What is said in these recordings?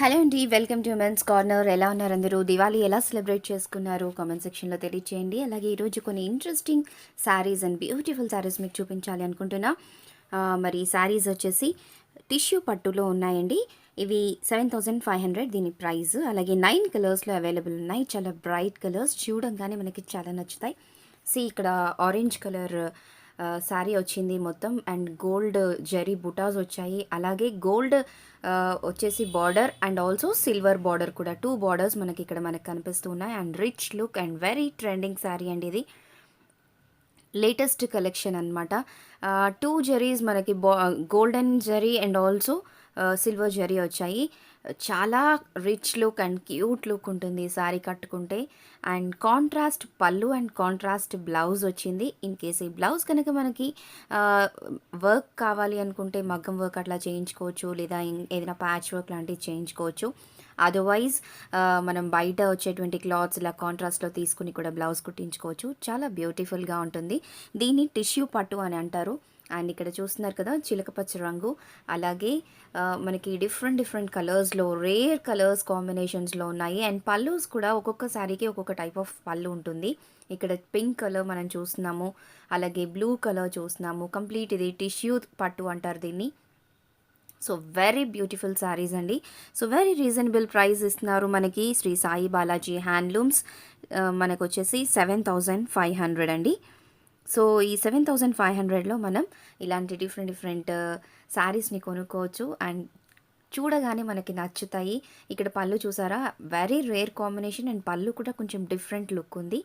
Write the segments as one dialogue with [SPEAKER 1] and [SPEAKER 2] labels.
[SPEAKER 1] Hello అండి, welcome to men's corner. ఎలా ఉన్నారు అందరూ? దివాళీ ఎలా సెలబ్రేట్ చేసుకున్నారు కామెంట్ సెక్షన్లో తెలియచేయండి. అలాగే ఈరోజు కొన్ని interesting saris and beautiful saris మీకు చూపించాలి అనుకుంటున్నా. మరి శారీస్ వచ్చేసి టిష్యూ పట్టులో ఉన్నాయండి. ఇవి 7,500 దీని ప్రైస్. అలాగే 9 కలర్స్లో అవైలబుల్ ఉన్నాయి. చాలా బ్రైట్ కలర్స్, చూడంగానే మనకి చాలా నచ్చుతాయి. ఇక్కడ ఆరెంజ్ కలర్ శారీ వచ్చింది మొత్తం, అండ్ గోల్డ్ జరీ బుటాస్ వచ్చాయి. అలాగే గోల్డ్ వచ్చేసి border and also silver border కూడా, 2 బార్డర్స్ మనకి కనిపిస్తూ ఉన్నాయి. And rich look and very trending sari అండి ఇది. లేటెస్ట్ కలెక్షన్ అనమాట. 2 జరీస్ మనకి golden zari and also silver zari వచ్చాయి. చాలా rich look and cute look ఉంటుంది శారీ కట్టుకుంటే. అండ్ కాంట్రాస్ట్ పళ్ళు అండ్ కాంట్రాస్ట్ బ్లౌజ్ వచ్చింది. ఇన్ కేస్ ఈ బ్లౌజ్ కనుక మనకి వర్క్ కావాలి అనుకుంటే మగ్గం వర్క్ అట్లా చేయించుకోవచ్చు, లేదా ఏదైనా ప్యాచ్ వర్క్ లాంటివి చేయించుకోవచ్చు. అదర్వైజ్ మనం బయట వచ్చేటువంటి క్లాత్స్ ఇలా కాంట్రాస్ట్లో తీసుకుని కూడా బ్లౌజ్ కుట్టించుకోవచ్చు. చాలా బ్యూటిఫుల్గా ఉంటుంది. దీన్ని టిష్యూ పట్టు అని అంటారు. అండ్ ఇక్కడ చూస్తున్నారు కదా, చిలకపచ్చ రంగు. అలాగే మనకి డిఫరెంట్ కలర్స్లో, రేర్ కలర్స్ కాంబినేషన్స్లో ఉన్నాయి. అండ్ పల్లూస్ కూడా ఒక్కొక్క శారీకి ఒక్కొక్క టైప్ ఆఫ్ పళ్ళు ఉంటుంది. ఇక్కడ పింక్ కలర్ మనం చూస్తున్నాము, అలాగే బ్లూ కలర్ చూస్తున్నాము. కంప్లీట్ ఇది టిష్యూ పట్టు అంటారు దీన్ని. సో వెరీ బ్యూటిఫుల్ శారీస్ అండి. సో వెరీ రీజనబుల్ ప్రైస్ ఇస్తున్నారు మనకి శ్రీ సాయి బాలాజీ హ్యాండ్లూమ్స్. మనకు వచ్చేసి 7,500 అండి. సో ఈ 7,500లో మనం ఇలాంటి డిఫరెంట్ శారీస్ని కొనుక్కోవచ్చు. అండ్ చూడగానే మనకి నచ్చుతాయి. ఇక్కడ పళ్ళు చూసారా, వెరీ రేర్ కాంబినేషన్. అండ్ పళ్ళు కూడా కొంచెం డిఫరెంట్ లుక్ ఉంది.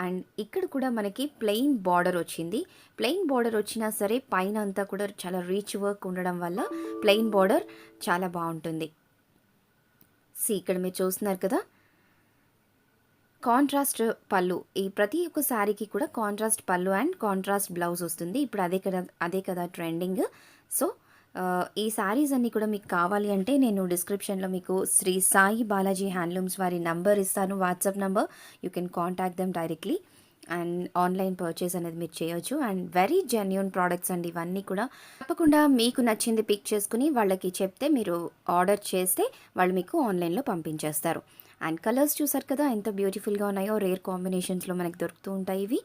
[SPEAKER 1] అండ్ ఇక్కడ కూడా మనకి ప్లెయిన్ బార్డర్ వచ్చింది. ప్లెయిన్ బార్డర్ వచ్చినా సరే పైన అంతా కూడా చాలా రీచ్ వర్క్ ఉండడం వల్ల ప్లెయిన్ బార్డర్ చాలా బాగుంటుంది. ఇక్కడ మీరు చూస్తున్నారు కదా, కాంట్రాస్ట్ పళ్ళు. ఈ ప్రతి ఒక్క శారీకి కూడా కాంట్రాస్ట్ పళ్ళు అండ్ కాంట్రాస్ట్ బ్లౌజ్ వస్తుంది. ఇప్పుడు అదే కదా ట్రెండింగ్. సో ఈ శారీస్ అన్నీ కూడా మీకు కావాలి అంటే నేను డిస్క్రిప్షన్లో మీకు శ్రీ సాయి బాలాజీ హ్యాండ్లూమ్స్ వారి నంబర్ ఇస్తాను, WhatsApp number. You can contact them directly. And online purchase అనేది మీరు చేయొచ్చు. అండ్ వెరీ జెన్యూన్ ప్రోడక్ట్స్ అండి ఇవన్నీ కూడా. తప్పకుండా మీకు నచ్చింది పిక్ చేసుకుని వాళ్ళకి చెప్తే, మీరు ఆర్డర్ చేస్తే వాళ్ళు మీకు ఆన్లైన్లో పంపించేస్తారు. అండ్ కలర్స్ చూసారు కదా ఎంత బ్యూటిఫుల్గా ఉన్నాయో. రేర్ కాంబినేషన్స్లో మనకి దొరుకుతూ ఉంటాయి ఇవి.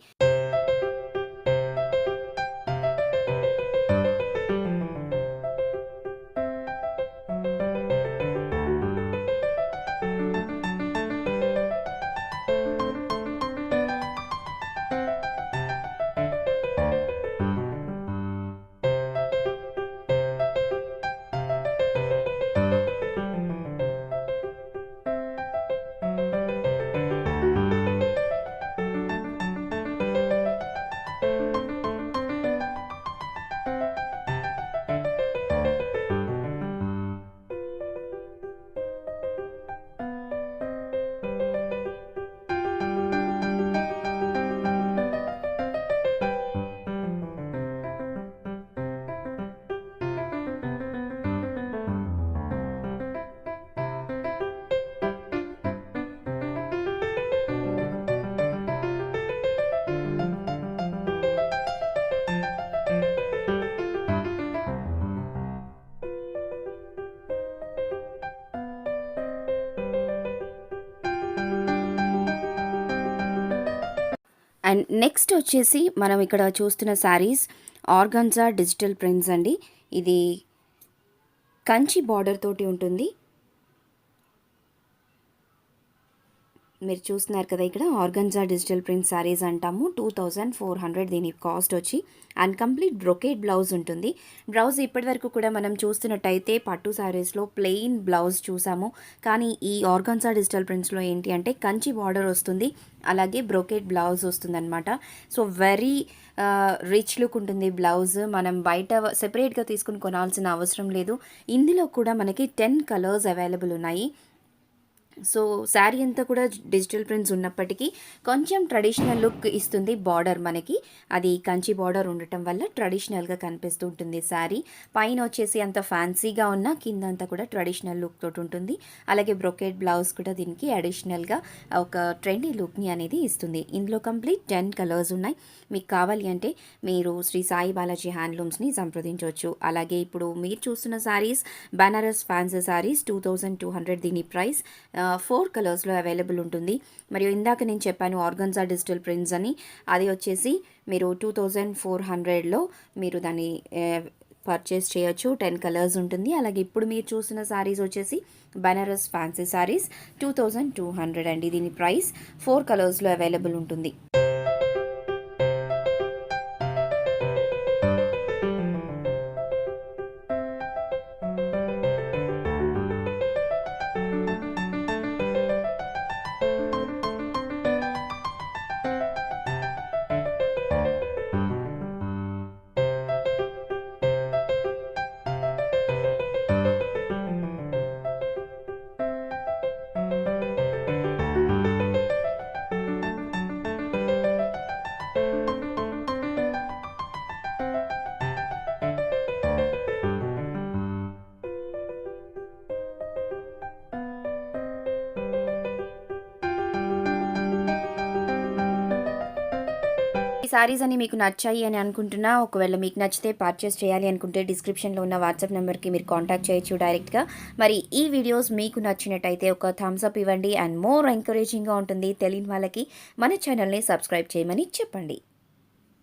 [SPEAKER 1] అండ్ నెక్స్ట్ వచ్చేసి మనం ఇక్కడ చూస్తున్న శారీస్ ఆర్గాన్జా డిజిటల్ ప్రింట్స్ అండి. ఇది కంచి బార్డర్ తోటి ఉంటుంది. మీరు చూస్తున్నారు కదా, ఇక్కడ ఆర్గన్జా డిజిటల్ ప్రింట్ శారీస్ అంటాము. 2,400 దీని కాస్ట్ వచ్చి. అండ్ కంప్లీట్ బ్రొకేట్ బ్లౌజ్ ఉంటుంది. బ్లౌజ్ ఇప్పటివరకు కూడా మనం చూస్తున్నట్టయితే పట్టు శారీస్లో ప్లెయిన్ బ్లౌజ్ చూసాము. కానీ ఈ ఆర్గన్జా డిజిటల్ ప్రింట్స్లో ఏంటి అంటే కంచి బార్డర్ వస్తుంది, అలాగే బ్రొకేట్ బ్లౌజ్ వస్తుందన్నమాట. సో వెరీ రిచ్ లుక్ ఉంటుంది బ్లౌజ్. మనం బయట సెపరేట్గా తీసుకుని కొనాల్సిన అవసరం లేదు. ఇందులో కూడా మనకి 10 కలర్స్ అవైలబుల్ ఉన్నాయి. సో శారీ అంతా కూడా డిజిటల్ ప్రింట్స్ ఉన్నప్పటికీ కొంచెం ట్రెడిషనల్ లుక్ ఇస్తుంది. బార్డర్ మనకి అది కంచి బార్డర్ ఉండటం వల్ల ట్రెడిషనల్గా కనిపిస్తూ ఉంటుంది శారీ. పైన వచ్చేసి అంత ఫ్యాన్సీగా ఉన్న కింద అంతా కూడా ట్రెడిషనల్ లుక్ తోటి ఉంటుంది. అలాగే బ్రొకెట్ బ్లౌజ్ కూడా దీనికి అడిషనల్గా ఒక ట్రెండీ లుక్ని అనేది ఇస్తుంది. ఇందులో కంప్లీట్ 10 కలర్స్ ఉన్నాయి. మీకు కావాలి అంటే మీరు శ్రీ సాయి బాలాజీ హ్యాండ్లూమ్స్ని సంప్రదించవచ్చు. అలాగే ఇప్పుడు మీరు చూస్తున్న శారీస్ బనారస్ ఫ్యాన్సీ శారీస్ 2200 దీని ప్రైస్ 4 కలర్స్లో అవైలబుల్ ఉంటుంది. మరియు ఇందాక నేను చెప్పాను ఆర్గన్జా డిజిటల్ ప్రింట్స్ అని, అది వచ్చేసి మీరు 2400లో మీరు దాన్ని పర్చేస్ చేయొచ్చు. 10 కలర్స్ ఉంటుంది. అలాగే ఇప్పుడు మీరు చూసిన శారీస్ వచ్చేసి బనారస్ ఫ్యాన్సీ శారీస్ 2200 అండి. దీని ప్రైస్ 4 కలర్స్లో అవైలబుల్ ఉంటుంది. ఈ సారీస్ అని మీకు నచ్చాయి అని అనుకుంటున్నా. ఒకవేళ మీకు నచ్చితే పర్చేస్ చేయాలి అనుకుంటే డిస్క్రిప్షన్లో ఉన్న వాట్సాప్ నెంబర్కి మీరు కాంటాక్ట్ చేయొచ్చు డైరెక్ట్గా. మరి ఈ వీడియోస్ మీకు నచ్చినట్టయితే ఒక థమ్స్ అప్ ఇవ్వండి. అండ్ మోర్ ఎంకరేజింగ్గా ఉంటుంది. తెలియని వాళ్ళకి మన ఛానల్ని సబ్స్క్రైబ్ చేయమని చెప్పండి.